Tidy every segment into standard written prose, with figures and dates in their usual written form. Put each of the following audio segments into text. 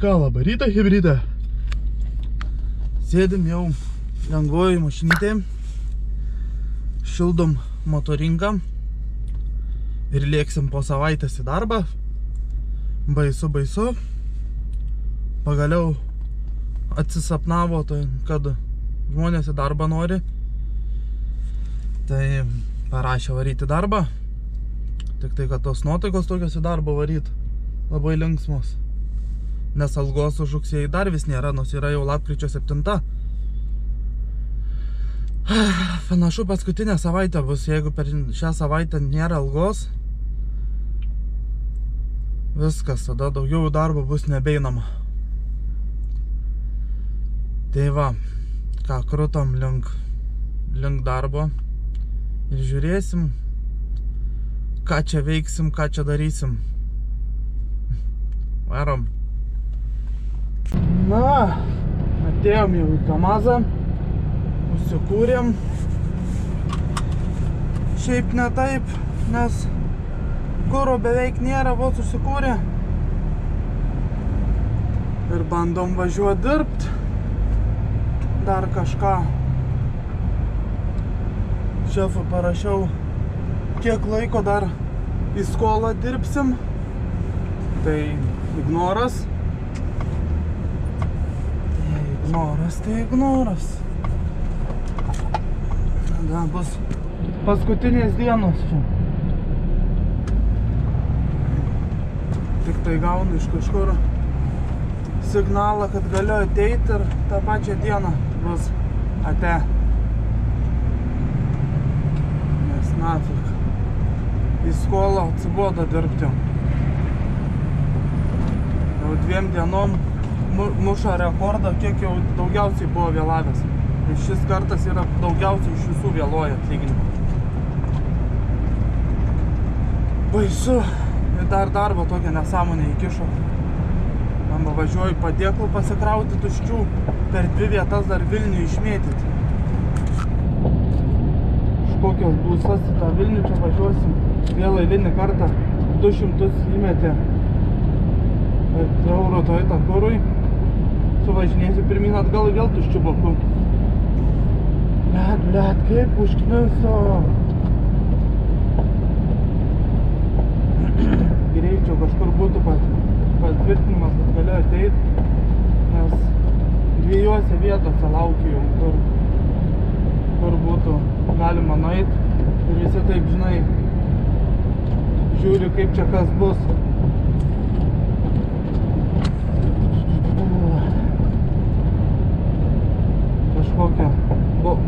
ką, labą rytą, hibridė. Sėdim jau lengvoji mašinytė, šildom motoringą ir lėksim po savaitės į darbą. Baisu. Pagaliau atsisapnavo, tai, kad žmonės į darbą nori. Tai parašė varyti darbą. Tik tai, kad tos nuotaikos tokios į darbą varyt labai linksmos. Nes algos už rugsėjį dar vis nėra, nors yra jau lapkričio 7. Panašu paskutinė savaitė bus, jeigu per šią savaitę nėra algos. Viskas, tada daugiau darbo bus nebeinama. Tai va, ką krutom link darbo ir žiūrėsim, ką čia veiksim, ką čia darysim. Varom. Na, atėjom jau į Kamazą, užsikūrėm. Šiaip ne taip, nes kuro beveik nėra, vos užsikūrė. Ir bandom važiuoti dirbt. Dar kažką. Šefui parašiau, kiek laiko dar į skolą dirbsim. Tai ignoras. Tai ignoras. Tada bus paskutinės dienos čia. Tik tai gaunu iš kažkur signalą, kad galiu ateiti ir tą pačią dieną bus ate. Nes nafik. Į skolą atsibodo dirbti. Jau 2 dienom muša rekordą, kiek jau daugiausiai buvo vėlavęs. Ir šis kartas yra daugiausiai iš visų vėluoja atlyginimą. Baisu. Ir dar darbo tokią nesąmonę įkišo. Man važiuoju padėklų pasikrauti tuščių, per 2 vietas dar Vilnių išmėtyti. Iš kokios blusas į tą Vilnių čia važiuosim. Vėl eilinį kartą 200 įmetė eurų Toyota kurui. Suvažinėsiu pirmyn atgal vėl tuščiu boku. Blet, kaip užkniso. Greičiau kažkur būtų patvirtinimas, kad galiu ateit, nes 2 vietose laukiu jau, kur būtų galima nueit. Ir visi taip, žinai, žiūri, kaip čia kas bus. Kažkokia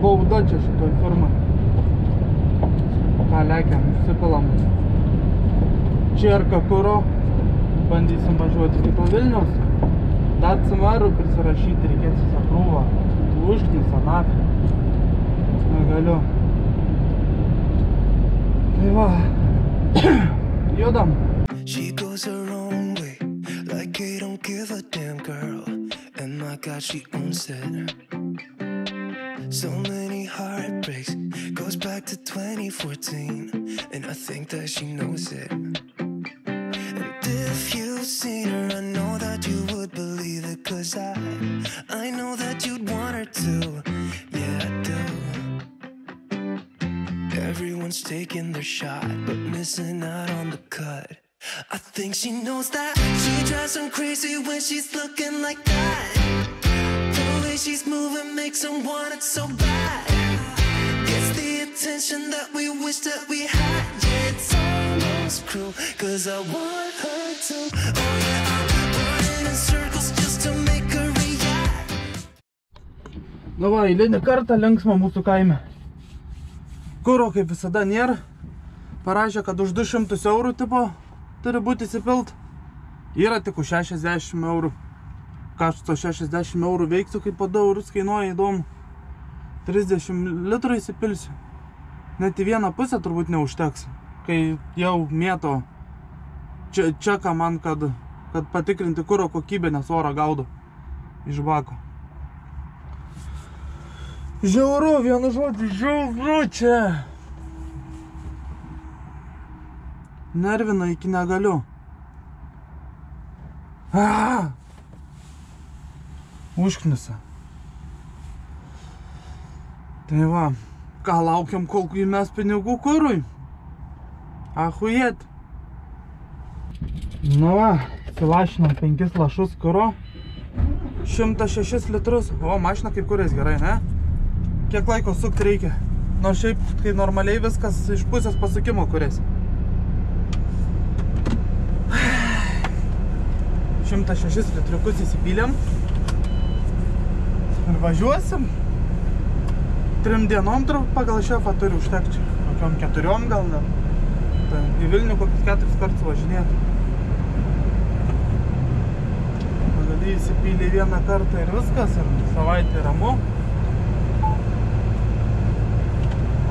bauda čia šitoj firmai. Ką lekiam, užsipilam čierką kuro. Bandysim važiuoti iki to Vilniaus. Dar cimarų prisirašyti reikės visą krūvą. Užknisa, nafį. Negaliu. Tai va. Judam. She goes her own way, like I don't give a damn girl. And my God, she owns it. So many heartbreaks, goes back to 2014. And I think that she knows it. And if you've seen her, I know that you would believe it. Cause I know that you'd want her to. Yeah, I do. Everyone's taking their shot, but missing out on the cut. I think she knows that. She drives them crazy when she's looking like that. The way she's moving makes them want it so bad. Gets the attention that we wish that we had. Yeah, it's almost cruel, cause I want her to. Oh yeah, I'm running in circles just to make her react. Nu va, eilinį kartą linksma mūsų kaime. Kuro kaip visada nėra. Parašė, kad už 200 eurų tipo turi būti įsipilt. Yra tik už 60 eurų. Ką aš to 60 eurų veiksiu, kaip po 2 eurus kainuoja, įdomu. 30 litrų įsipilsiu. Net į vieną pusę turbūt neužteks. Kai jau mėto čeką man, kad patikrinti kuro kokybę, nes orą gaudo iš bako. Žiauru, vienu žodžiu, žiauru čia. Nervina iki negaliu. Užknisa. Tai va, ką laukiam, kol įmes pinigų kurui? Achujet. Nu va, įsilašinam 5 lašus kuro. 106 litrus. O, mašina kaip kuris gerai, ne? Kiek laiko sukti reikia? Nors šiaip, kai normaliai viskas iš pusės pasukimo kuris. 106 litriukus įsipylėm. Ir važiuosim. 3 dienom pagal šefą turi užtekti. Kokiom 4 gal ne. Tai į Vilnių kokius 4 kartus važinėti. Gali įsipylį 1 kartą ir viskas, ir savaitę ramu.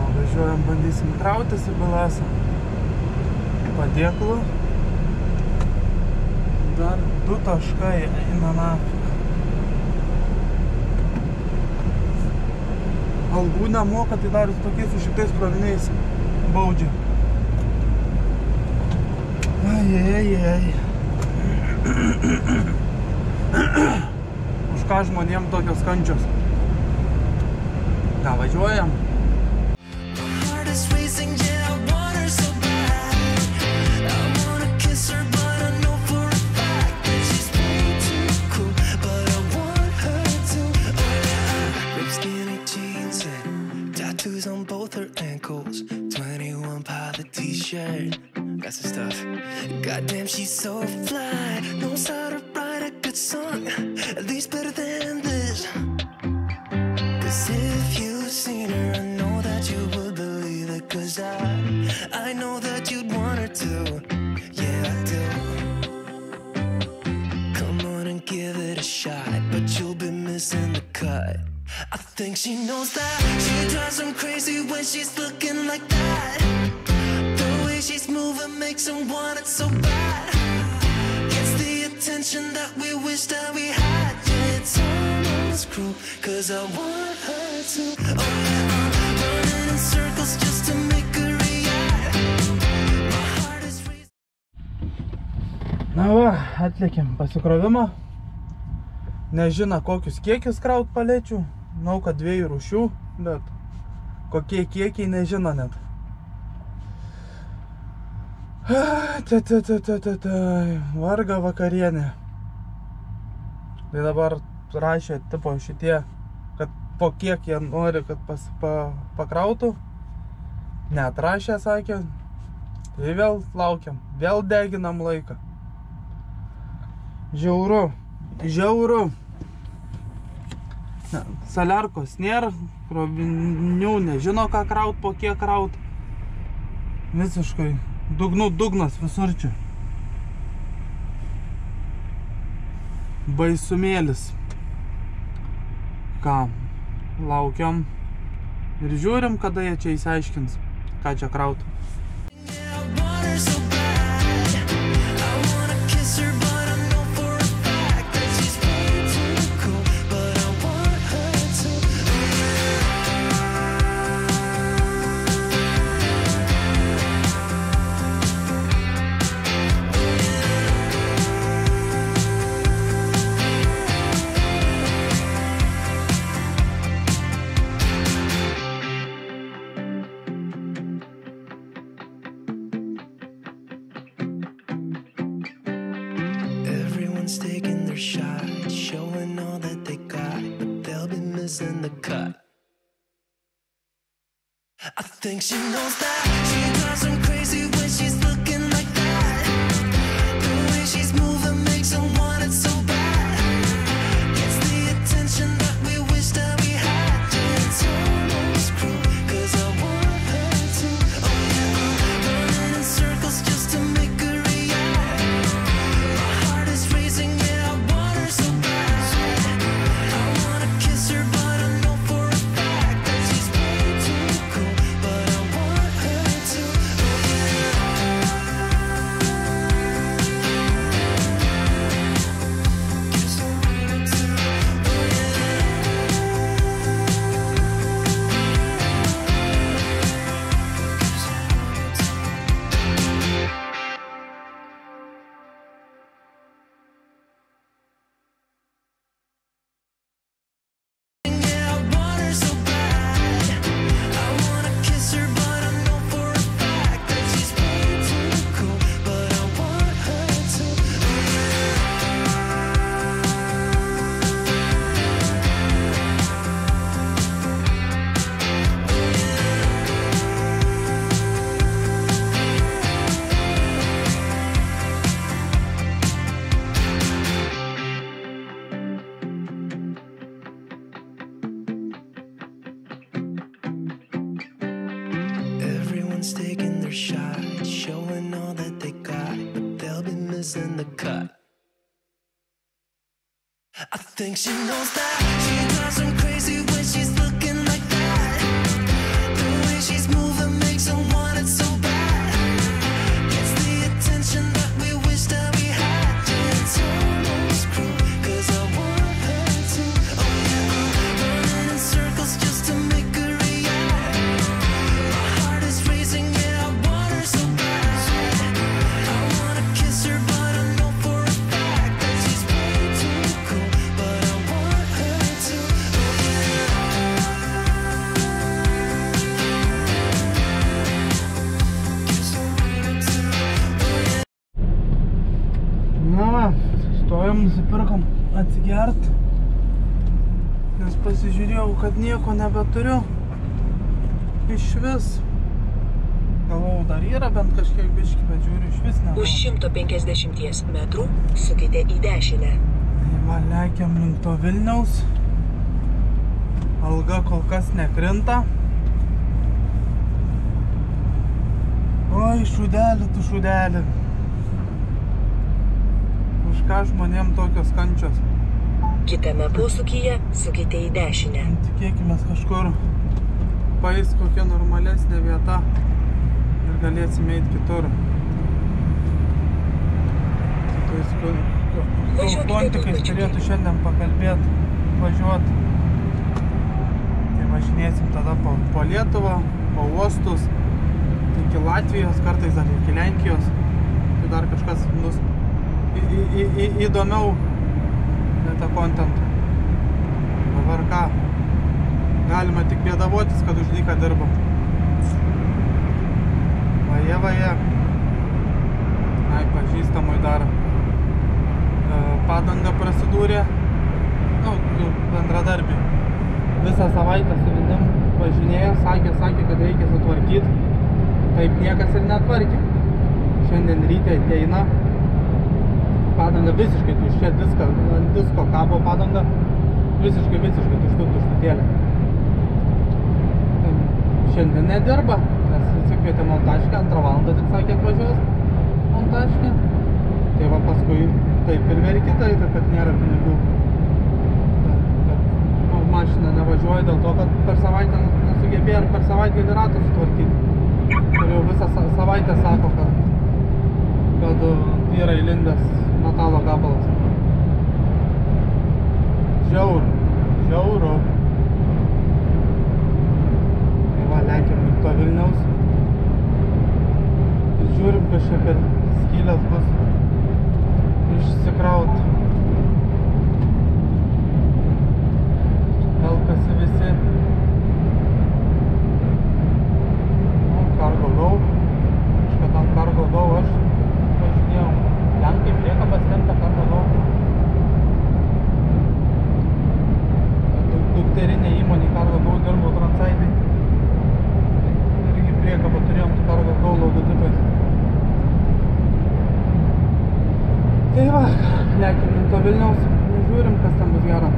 O važiuojam, bandysim krautis į Bilasą. Padėklų. Dar 2 taškai eina nafik. Algų nemoka, tai dar tokiais su šitais kroviniais baudžia. Ai. Už ką žmonėm tokios kančios? Ką, važiuojam? On both her ankles, 21 pilot t-shirt, that's the stuff. Goddamn, she's so fly, knows how to write a good song, at least better than this. Cause if you've seen her, I know that you would believe it. Cause I know that you'd want her to, yeah I do. Come on and give it a shot, but you'll be missing the cut. I think she knows that she drives him crazy when she's looking like that. The way she's moving makes him want it so bad. Gets the attention that we wish that we had. Yeah, it's almost cruel, cause I want her to. Oh yeah, I'm running in circles just to make her react. My heart is racing. Na va, atlikėm pasikrovimą. Nežino kokius kiekius kraut palečių. Žinau, kad 2 rūšių, bet kokie kiekiai nežino net. Varga vakarienė. Tai dabar rašė tipo šitie, kad po kiek jie nori, kad pakrautų. Neatrašė, sakė. Tai vėl laukiam, vėl deginam laiką. Žiauru. Saliarkos nėra, krovinių nežino ką kraut, po kiek kraut. Visiškai dugnas visur čia. Baisumėlis. Ką, laukiam ir žiūrim, kada jie čia įsiaiškins, ką čia kraut. Taking their shot, showing all that they got, but they'll be missing the cut. I think she knows that she drives him crazy when she's looking like that. The way she's moving makes him want it so bad. Gets the attention that we wish that we had. Yeah, it's almost cruel, cause I want her to. Oh yeah, I'm running in circles just to make her react. My heart is racing, yeah, I want her so bad. I wanna kiss her, but I know for a fact that she's way too cool. But I want her to. fans taking their shot, showing all that they got, but they'll be missing the cut. I think she knows that she drives them crazy when she's looking like that. The way she's moving makes her want it so bad. Gets the attention that we wish that we had. Yeah, it's almost cruel, 'cause I want her to. Oh yeah, I'm running in circles just to make her react. My heart is racing, yeah, I want her so bad. I wanna kiss her, but I know for a fact that she's way too cool. But I want her to. Oh yeah. Kiss her right to. Oh yeah. Na va, stojom, nusipirkom atsigert, nes pasižiūrėjau, kad nieko nebeturiu iš vis. Galvojau, dar yra bent kažkiek biškį, bet žiūriu, iš vis ne. Už 150 metrų sukite į dešinę. Tai va, lekiam link to Vilniaus. Alga kol kas nekrinta. Oi, šūdelį, tu šūdelį. Už ką žmonėm tokios kančios? Kitame posūkyje sukite į dešinę. Tikėkime kažkur paeis kokia normalesnė vieta ir galėsime eiti kitur. Tais pontikais turėtų šiandien pakalbėti, važiuoti. Tai važinėsim tada po Lietuvą, po uostus, iki Latvijos, kartais dar iki Lenkijos. Tai dar kažkas bus įdomiau tą kontentą. Dabar ką? Galima tik bėdavotis, kad už dyką dirbam. Vaje. Ai, pažįstamui dar padanga prasidūrė. Nu, bendradarbį. Visą savaitę su vinim važinėjo, sakė, kad reikia sutvarkyti. Taip niekas ir netvarkė. Šiandien ryte ateina. Padanga visiškai tuščia, disko kabo padanga. Visiškai tuštutėlė. Šiandien nedirba, nes atsikvietė montažkę, 2 valandą tik sakė atvažiuos montažkę. Tai va paskui taip ir verkė tai, kad nėra pinigų. Kad mašina nevažiuoja dėl to, kad per savaitę nesugebėjo ir per savaitę ratą sutvarkyti. Ir jau visą savaitę sako, kad yra įlindęs metalo gabalas. Žiauru. Tai va, lekiam link to Vilniaus. Žiūrim, kas čia per skylės bus išsikraut. Velkasi visi. Cargo Go. Kažką tam Cargo Go aš važinėjau. Ten kaip priekabas tempia Cargo Go. Dukterinė įmonė Cargo Go dirbo Transaidai. Irgi priekabą turėjom su Cargo Go logotipais. Tai va, lekim link to Vilniaus, žiūrim, kas ten bus gero.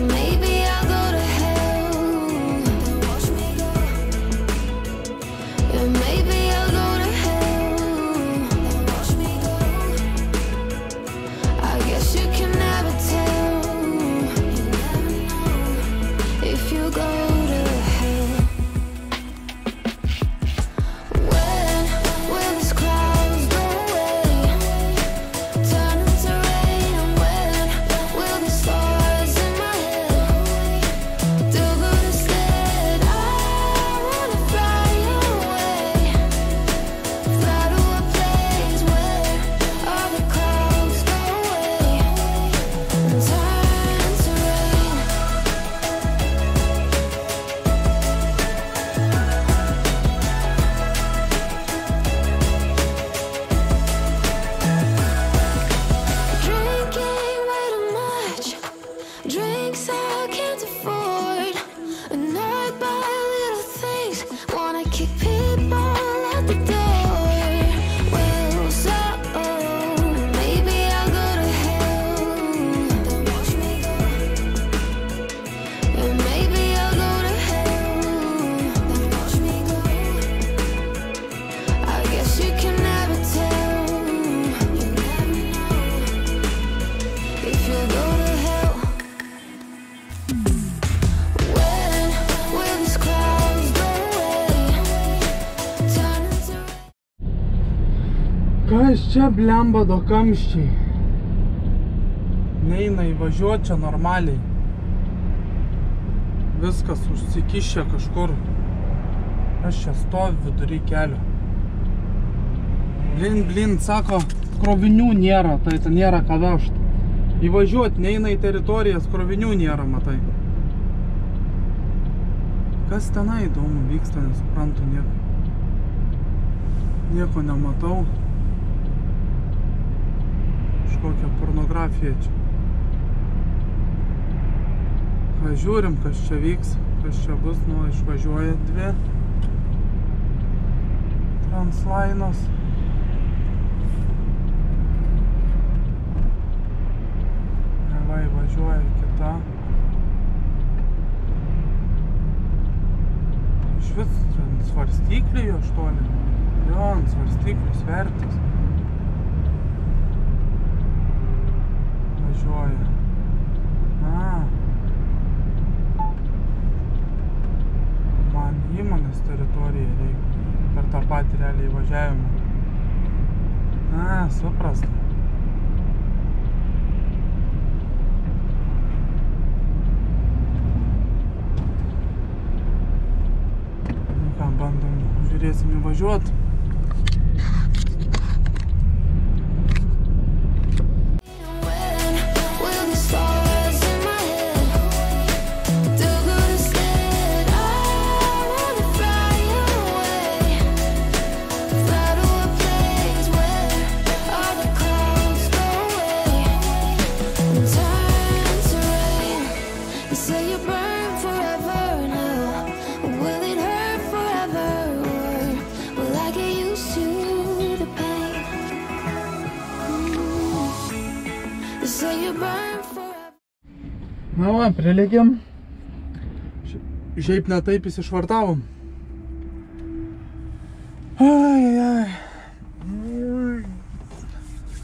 Maybe I'll go to hell. Kas čia blemba do kamščiai? Neina įvažiuoti čia normaliai. Viskas užsikišė kažkur. Aš čia stoviu vidury kelio. Blin, sako, krovinių nėra, tai ten nėra ką vežti. Įvažiuoti neina į teritorijas, krovinių nėra, matai. Kas tenai įdomu vyksta, nesuprantu nieko. Nieko nematau. Kažkokia pornografija čia. Žiūrim, kas čia vyks, kas čia bus, nu, išvažiuoja dvi translainos. Va, įvažiuoja kita. Iš vis svarstykliai jo štoli. Jo, ant svarstyklių svertis. Važiuoja. Man įmonės teritorija reikia per tą patį realiai važiavimą. Suprasta. Nu ką, bandom, žiūrėsim įvažiuot. Na va, prilėgėm. Šiaip ne taip įsišvartavom.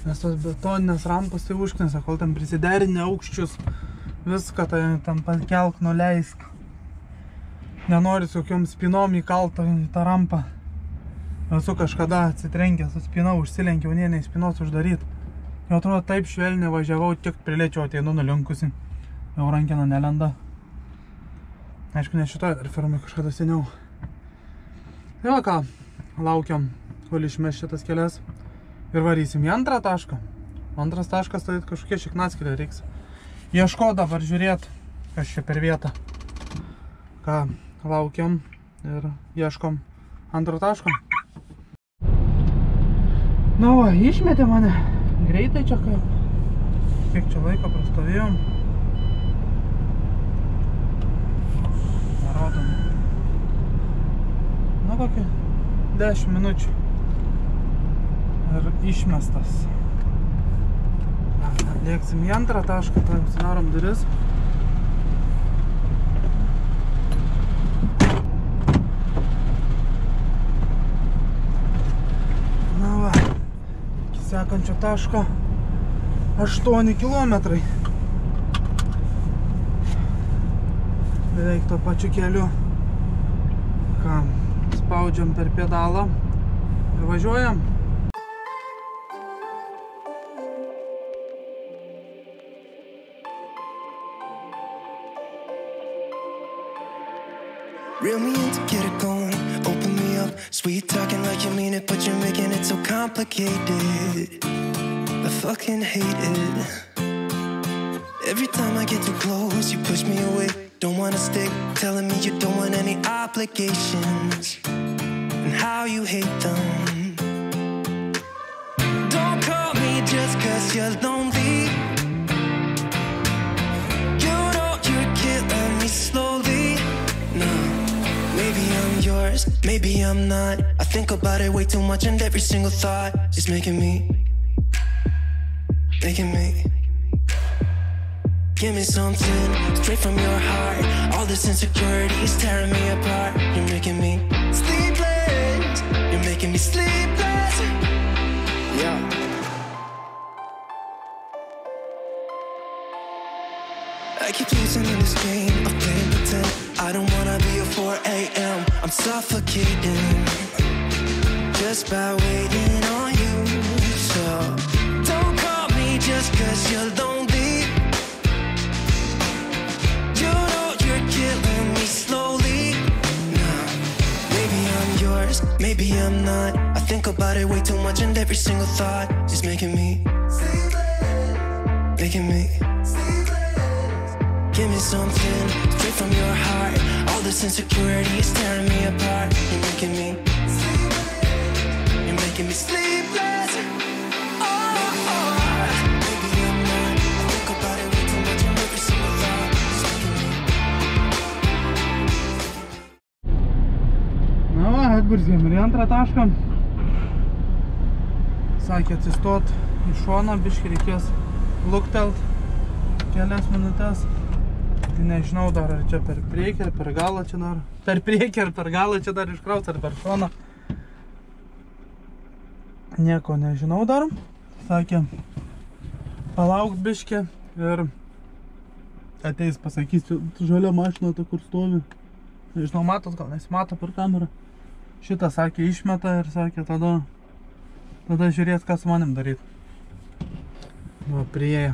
Nes tos betoninės rampos tai užknesa, kol ten prisiderinę aukščius, viską tai ten pakelk, nuleisk. Nenori su kokiom spinom įkalta į tą rampą. Esu kažkada atsitrenkęs su spina, užsilenkiau, nei spinos uždaryt. Jau atrodo taip švelniai važiavau, tik prilėčiau, ateinu nulinkusi. Jau rankena nelenda. Aišku, ne šitoje dar firmai kažkada seniau. Tai va ką, laukiam, kol išmes šitas kelias ir varysim į antrą tašką. Antras taškas tai kažkokie šiknaskeliai reiks. Ieško dabar žiūrėt, kas čia per vietą. Ką, laukiam ir ieškom antro taško. Na va, išmetė mane. Greitai čia kaip. Kiek čia laiko prastovėjom. Nu, kokį 10 minučių ir išmestas. Lėksim į antrą tašką, tai užsidarom duris. Na va, iki sekančio taško 8 kilometrai. Beveik to pačiu keliu. Ką, spaudžiam per pedalą ir važiuojam. Reel me in to get it going, open me up. Sweet talking like you mean it, but you're making it so complicated. I fucking hate it. Every time I get too close, you push me away. Don't wanna stick, telling me you don't want any obligations, and how you hate them. Don't call me just 'cause you're lonely. You know you're killing me slowly. No, maybe I'm yours, maybe I'm not. I think about it way too much, and every single thought is making me. Give me something straight from your heart. All this insecurity is tearing me apart. You're making me sleepless. You're making me sleepless. Yeah. I keep losing in this game of playing pretend. I don't wanna be a 4 a.m. I'm suffocating just by waiting on you. just 'cause you're lonely. You know you're killing me slowly. Nah, maybe I'm yours, maybe I'm not. I think about it way too much, and every single thought is making me give me something straight from your heart. All this insecurity is tearing me apart. You're making me sleepless. Maybe I'm not. I think about it way too much, and every single thought is making me. Na va, atburzgėm ir į antrą tašką. Sakė atsistot į šoną, biškį reikės luktelt kelias minutės. Tai nežinau dar, ar čia per priekį, ar per galą čia dar. Per priekį, ar per galą čia dar iškraus, ar per šoną. Nieko nežinau dar. Sakė, palaukt biškį ir ateis, pasakysiu, žalia mašina ta, kur stovi. Nežinau, matos, gal nesimato per kamerą. Šitą, sakė, išmeta ir sakė, tada žiūrėt, ką su manim daryt. Va, prieja.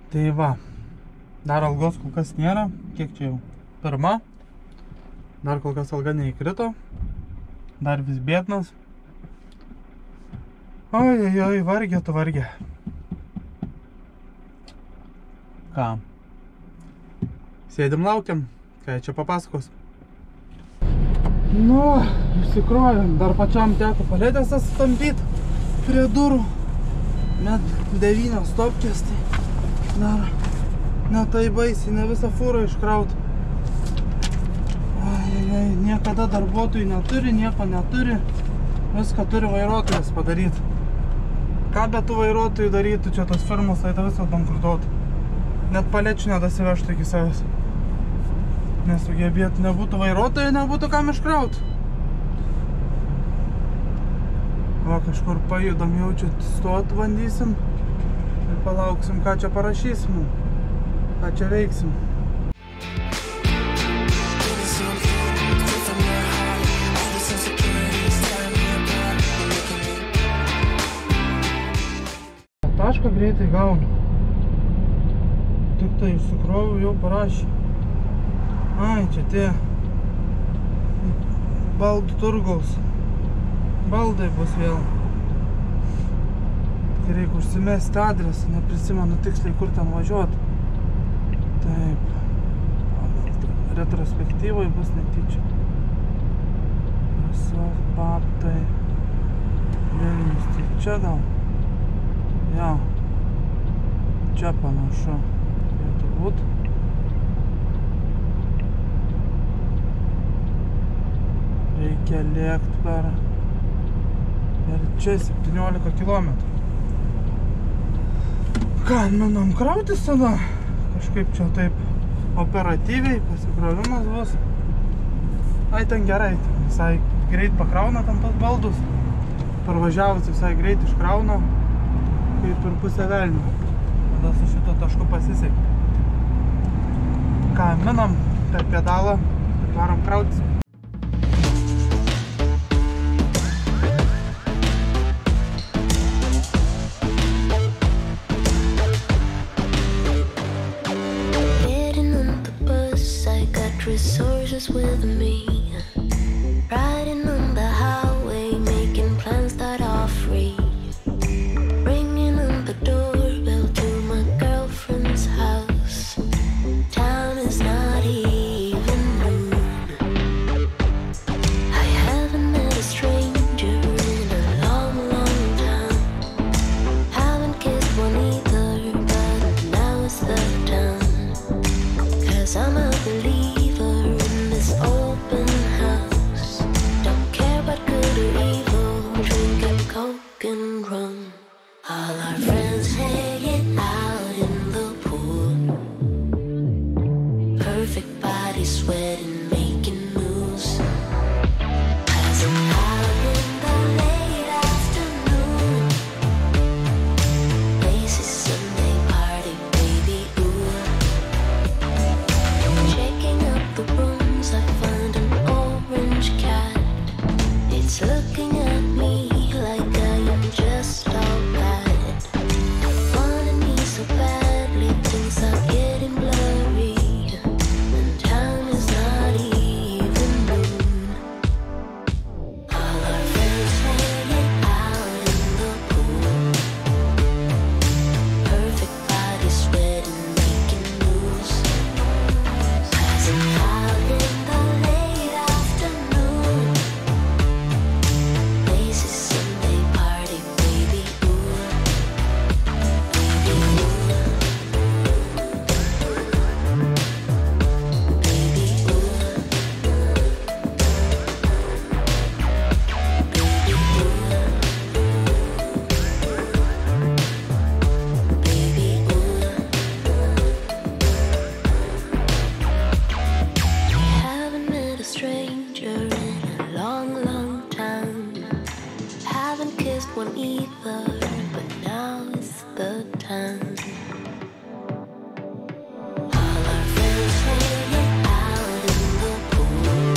Tai va, dar algos kol kas nėra. Kiek čia jau? Pirma. Dar kol kas alga neįkrito. Dar vis bėdnas. Oi, vargė tu vargė. Ką? Sėdim laukiam, ką čia papasakos. Nu, išsikrovėm. Dar pačiam teko paletės stampyt prie durų. Net 9 stopkės, tai dar ne tai baisiai, ne visą fūrą iškraut. Niekada darbuotojų neturi, nieko neturi. Viską turi vairuotojas padaryti. Ką be tų vairuotojų darytų čia tos firmos, tai viskas bankrutuotų. Net palečių nedasivežtų iki savęs. Nesugebėtų, nebūtų vairuotojų, nebūtų kam iškraut. Va, kažkur pajudam, jau čia stot bandysim ir palauksim, ką čia parašysim, ką čia veiksim. Tašką greitai gaunu. Tik tai išsikroviau, jau parašė. Ai, čia tie baldų turgaus baldai bus vėl. Tai reikia užsimesti adresą, neprisimenu tiksliai, kur ten važiuoti. Taip. Retrospektyvai bus netyčia. Visos babtai. Vilnius, tai čia gal? Jo. Čia panašu. Turėtų būt. Reikia lėkt per... Ir čia 17 kilometrų. Ką, manom krautis tada? Kažkaip čia taip operatyviai pasikrovimas bus. Ai, ten gerai, visai greit pakrauna tam tos baldus. Parvažiavus visai greit iškrauna, kaip ir pusę velnių. Tada su šito tašku pasisekė. Ką, minam per pedalą ir varom krautis. Resources with me, riding on the highway, making plans that are free, ringing on the doorbell to my girlfriend's house. Town is not even noon. I haven't met a stranger in a long, long time. Haven't kissed one either, but now is the time. 'Cause I'm a believer open easiest one either, but now is the time. All our friends hanging out in the pool,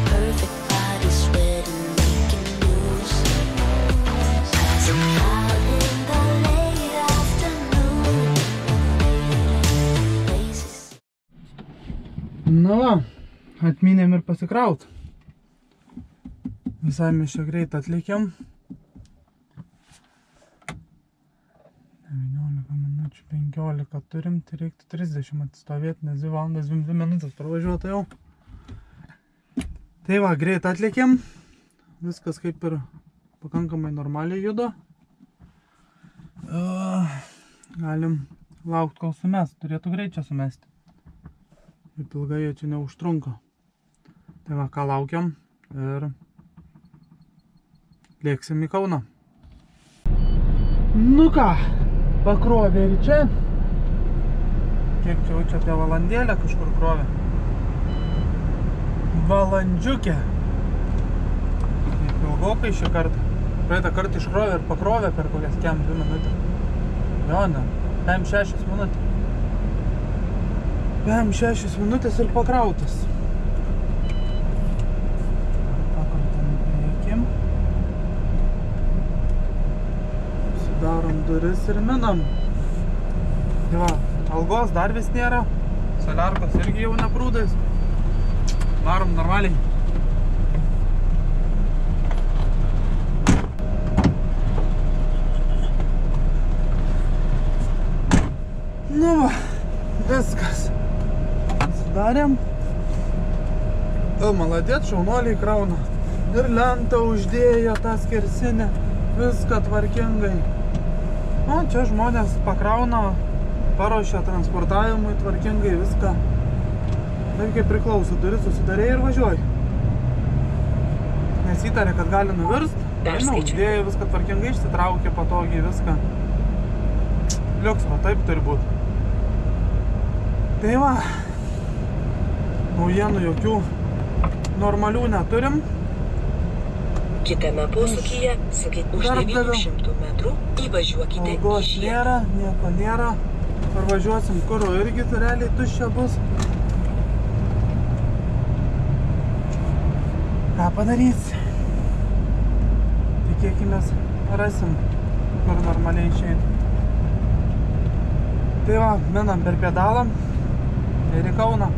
perfect bodies sweating, making news, passing out in the late afternoon. Places. Na va, atminėm ir pasikraut. Visai mes čia greit atlikėm. 19 minučių 15 turim, tai reiktų 30 atstovėti, nes 2 valandas 2 minutės pravažiuota jau. Tai va, greit atlikėm. Viskas kaip ir pakankamai normaliai juda. Galim laukti, kol sumes. Turėtų greit čia sumesti. Taip ilgai jie čia neužtrunka. Tai va, ką laukiam ir lėksim į Kauną. Nu ką, pakrovė ir čia. Kiek čia jau čia apie valandėlę kažkur krovė. Valandžiukė. Kaip ilgokai šį kartą. Praeitą kartą iškrovė ir pakrovė per kokias 2 minutės. Jo, ne, 5-6 minutės. 5-6 minutės ir pakrautas. Darom duris ir minam. Tai va, algos dar vis nėra. Soliarkos irgi jau neprūdais. Varom normaliai. Nu va, viskas. Sudarėm. Maladėt, šaunuoliai krauna. Ir lentą uždėjo tą skersinę. Viską tvarkingai. O, čia žmonės pakrauna, paruošia transportavimui tvarkingai viską. Taip kaip priklauso, duris susidarė ir važiuoji. Nes įtarė, kad gali nuvirst. Uždėjo viską tvarkingai, išsitraukė patogiai viską. Liuks, va taip turi būti. Tai va, naujienų jokių normalių neturim. Kitame posūkyje, už 900 metrų, įvažiuokite į Algos nėra, nieko nėra. Parvažiuosim kuro irgi realiai tuščia bus. Ką padarys? Tikėkimės, rasim, kur normaliai išeiti. Tai va, minam per pedalą ir į Kauną.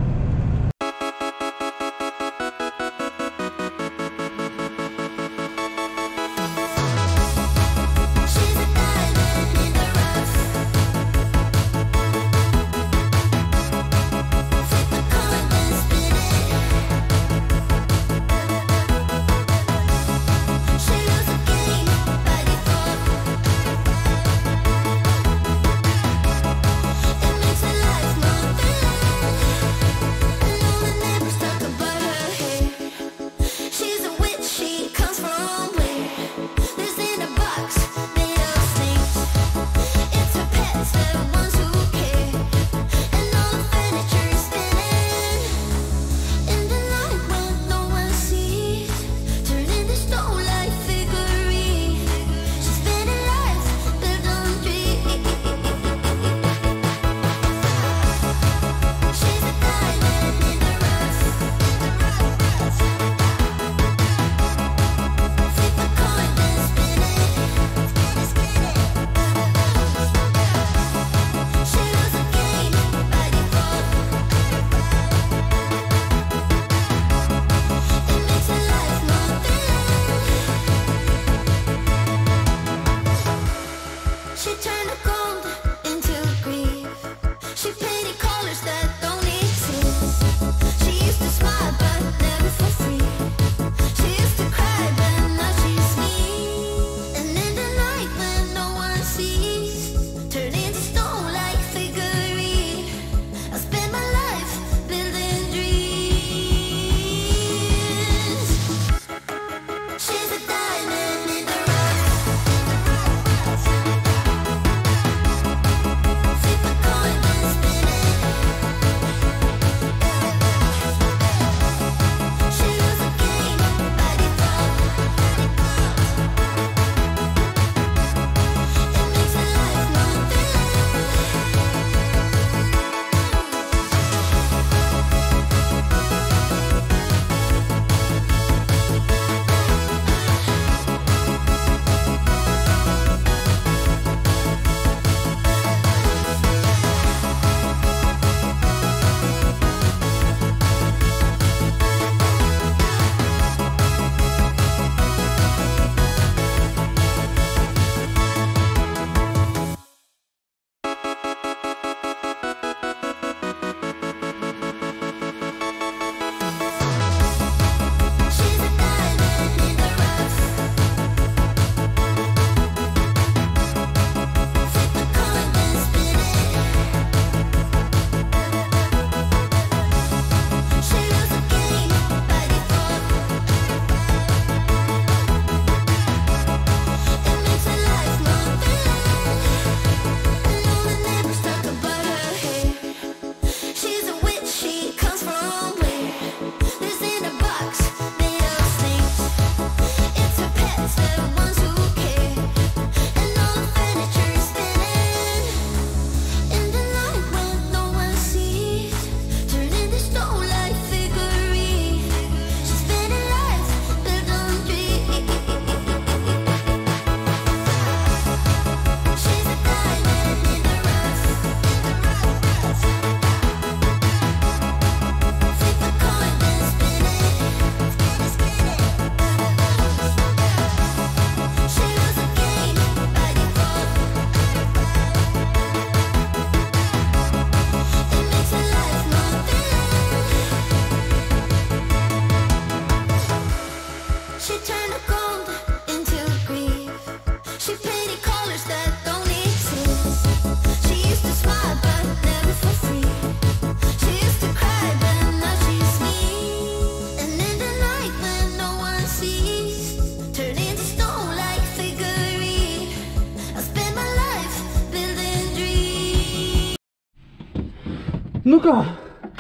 Nu ką,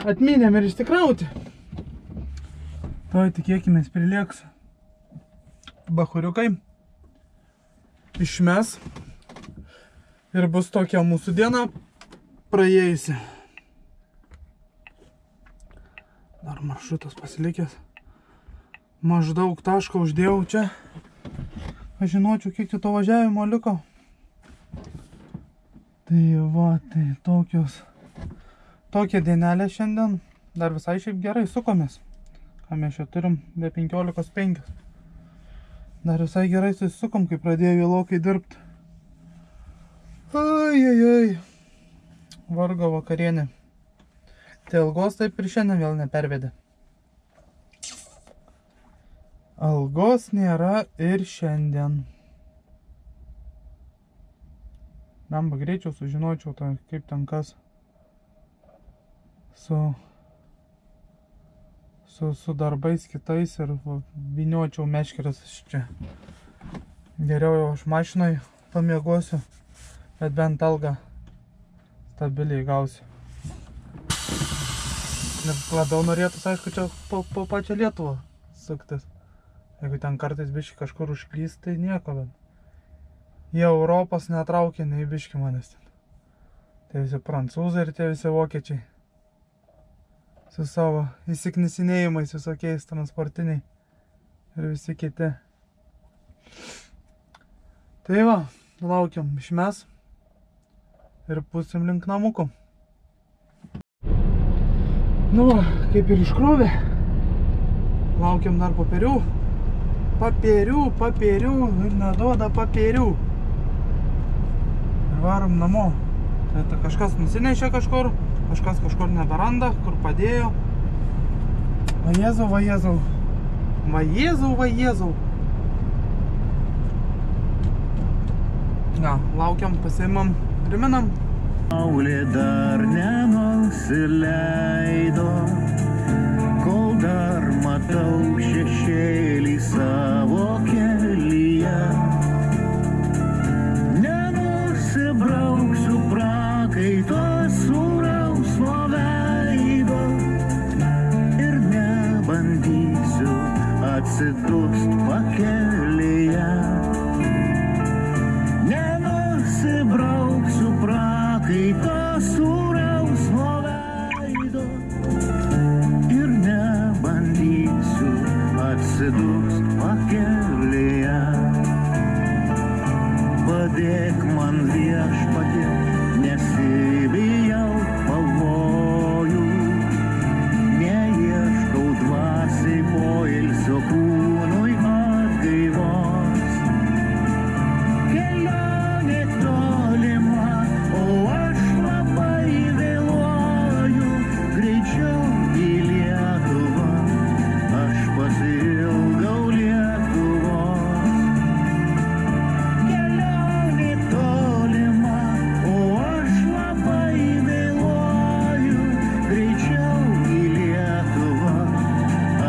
atminėm ir išsikrauti. Toj tikėkimės prilieks bachuriukai. Išmes. Ir bus tokia mūsų diena praėjusi. Dar maršrutas pasilikęs. Maždaug tašką uždėjau čia. Aš žinočiau, kiek to važiavimo liko. Tai va, tai tokia dienelė šiandien. Dar visai šiaip gerai sukomės. Ką mes čia turim be 15:05. Dar visai gerai susisukom, kai pradėjo vėlokai dirbti. Ai. Vargo vakarienė. Tai algos taip ir šiandien vėl nepervedė. Algos nėra ir šiandien. Bamba greičiau sužinočiau, tai kaip ten kas su darbais kitais ir vyniočiau meškeres čia. Geriau jau aš mašinoj pamiegosiu, bet bent algą stabiliai gausiu. Ir labiau norėtus, aišku, čia po pačią Lietuvą suktis. Jeigu ten kartais biški kažkur užklys, tai nieko, bet į Europos netraukia nei biški manęs ten. Tai visi prancūzai ir tie visi vokiečiai. Su savo įsiknisinėjimais visokiais transportiniai ir visi kiti. Tai va, laukiam išmes ir pusim link namukų. Nu va, kaip ir iškrovė. Laukiam dar papirių. Papirių ir neduoda papirių. Ir varom namo. Tai kažkas nusinešė kažkur, kažkas kažkur neberanda, kur padėjo. Va Jėzau. Na, laukiam, pasiimam, priminam. Saulė dar nenusileido, kol dar matau šešėlį savo kelyje. Nenusibrauksiu prakaito sūraus nuo veido ir nebandysiu atsidust pakelyje. Nenusibrauksiu prakaito sūraus nuo veido ir nebandysiu atsidust pakelyje. Padėk man viešpatie, nesibijau pavojų, neieškau dvasiai poilsio kūnui atgaivos. Kelionė tolima, o aš labai vėluoju, greičiau į Lietuvą, aš pasiilgau Lietuvos. Kelionė tolima, o aš labai vėluoju, greičiau į Lietuvą,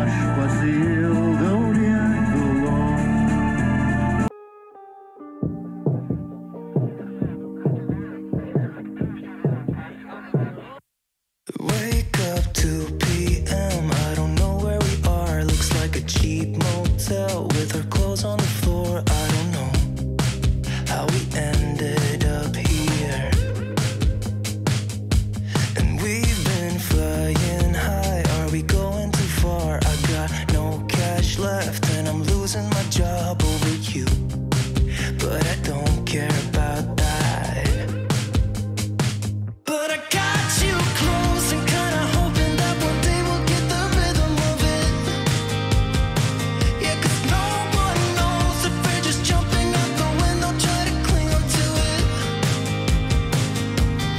aš pasiilgau Lietuvos. Wake up 2 p.m. I don't know where we are. Looks like a cheap motel with our clothes on the floor. I don't know how we ended up here. And we've been flying high. Are we going too far? I got no cash left and I'm losing my job over you. But I don't care about that. But I got you close and kinda hoping that one day we'll get the rhythm of it. Yeah, 'cause no one knows if we're just jumping out the window, try to cling on to it.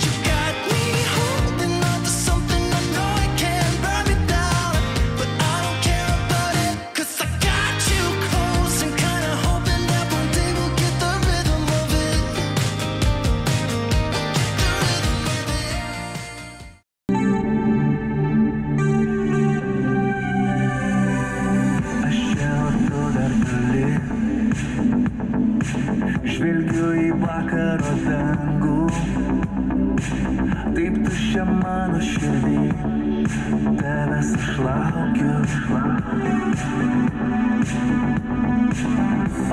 You got me holding on to something I know I can't burn me down, but I don't care about it, 'cause I got you close and kinda hoping that one day we'll get the rhythm of it. Aš čia tu dar toli, žvelgiu į vakaro dangų, taip tuščiai čia mano širdį, tavęs aš laukiu.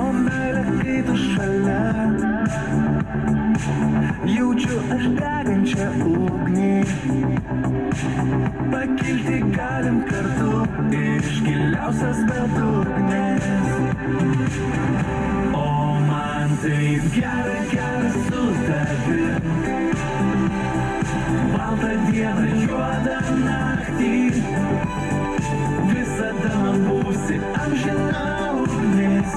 O meilė, kai tu šalia, jaučiu aš degančią ugnį. Pakilti galim kartu iš giliausias bedugnės. O man taip gera, gera su tavim. Baltą dieną, juodą naktį, visada man būsi amžina ugnis,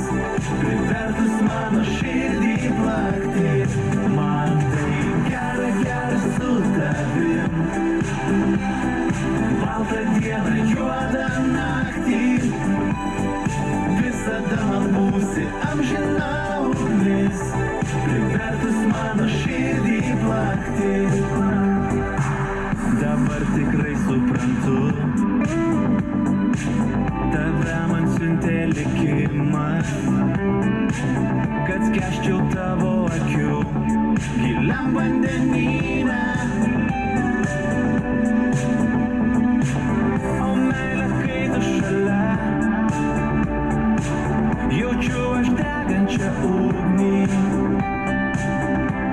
privertus mano širdį plakti. Man taip gera, gera su tavim. Baltą dieną, juodą naktį, visada man būsi amžina ugnis, privertus mano širdį plakti. Dabar tikrai suprantu, tave man siuntė likimas, kad skęsčiau tavo akių giliam vandenyne. O meilė, kai tu šalia, jaučiu aš degančią ugnį.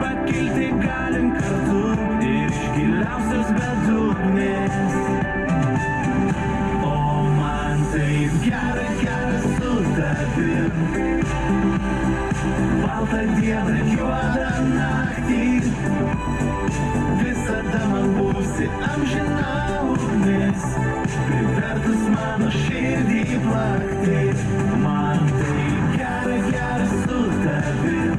Pakilti galim kartu iš giliausios bedugnės. O man taip gera, gera su tavim. Baltą dieną, juodą naktį, visada man būsi amžina ugnis, privertus mano širdį plakti. Man taip gera, gera su tavim.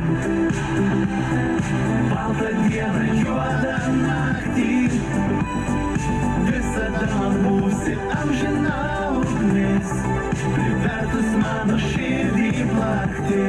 Baltą dieną, juodą naktį, visada man būsi amžina ugnis, privertus mano širdį plakti.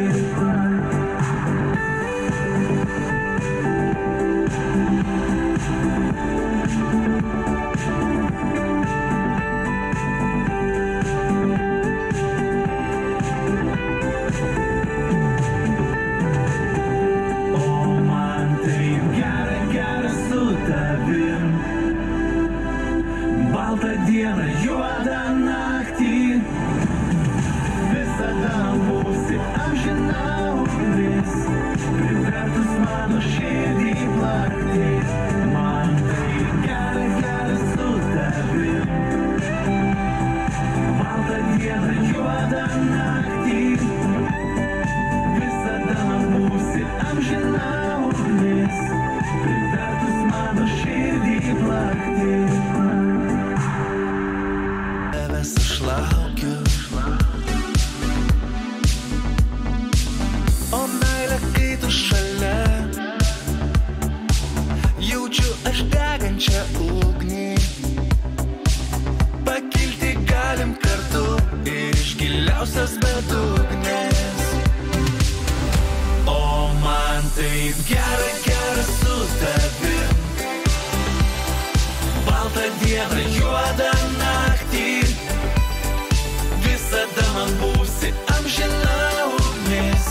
Baltą dieną, juodą naktį, visada būsi amžina ugnis, privertus mano širdį plakti. Man tai gera, gera su tavim. Baltą dieną, juodą naktį, visada būsi amžina ugnis, privertus mano širdį plakti. Tavęs aš laukiu. O meilė, kai tu šalia, jaučiu aš degančią ugnį. Pakilti galim kartu iš giliausias bedugnės. O man taip gera, gera su tavim. Baltą dieną, juodą naktį, visada man būsi amžina ugnis,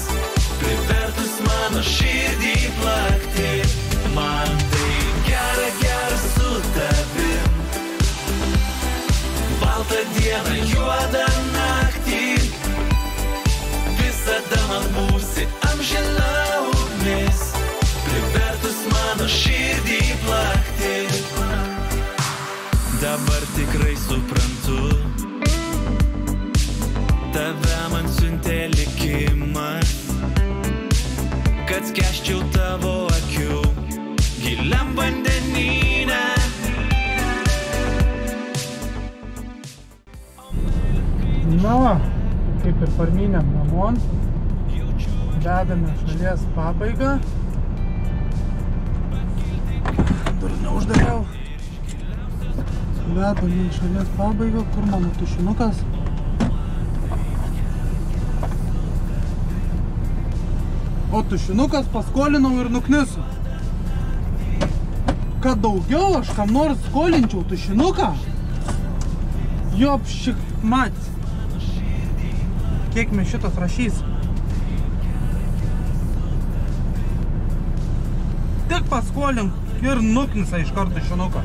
privertus mano širdį plakti. Man tai gera, gera su tavim. Baltą dieną, juodą naktį, visada man būsi amžina ugnis, privertus mano širdį plakti. Dabar tikrai suprantu, tave man siuntė likimas, kad skęsčiau tavo akių giliam vandenyne. Na va, kaip ir parmynėm namon, vedame šalies pabaigą. Dar neuždariau. Vedame šalies pabaigą, kur mano tušinukas. O tušinukas paskolinau ir nuknisu. Kad daugiau aš kam nors skolinčiau tušinuką, jopšik mat. Kiek mes šitas rašys? Tik paskolink ir nuknisa iš karto šinuką.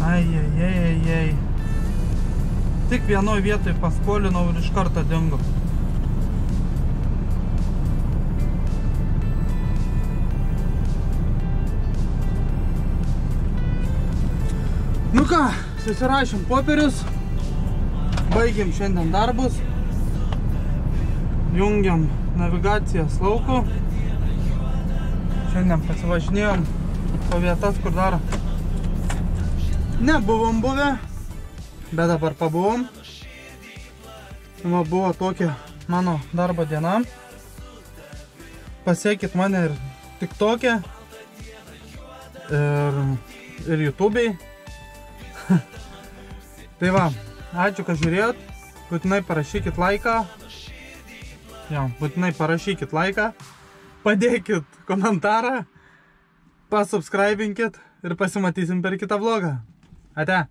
Ai. Tik vienoj vietoj paskolinau ir iš karto dingo. Nu ką, susirašėm popierius, baigėm šiandien darbus, jungiam navigacijas lauku. Šiandien pasivažinėjom po vietas, kur dar nebuvom buvę, bet dabar pabuvom. Va, buvo tokia mano darbo diena. Pasiekit mane ir TikTok'e, ir YouTube'ai. Tai va, ačiū, kad žiūrėjot. Būtinai parašykit laiką. Jo, būtinai parašykit laiką. Padėkit komentarą. Pasubscribinkit ir pasimatysim per kitą vlogą. Ate.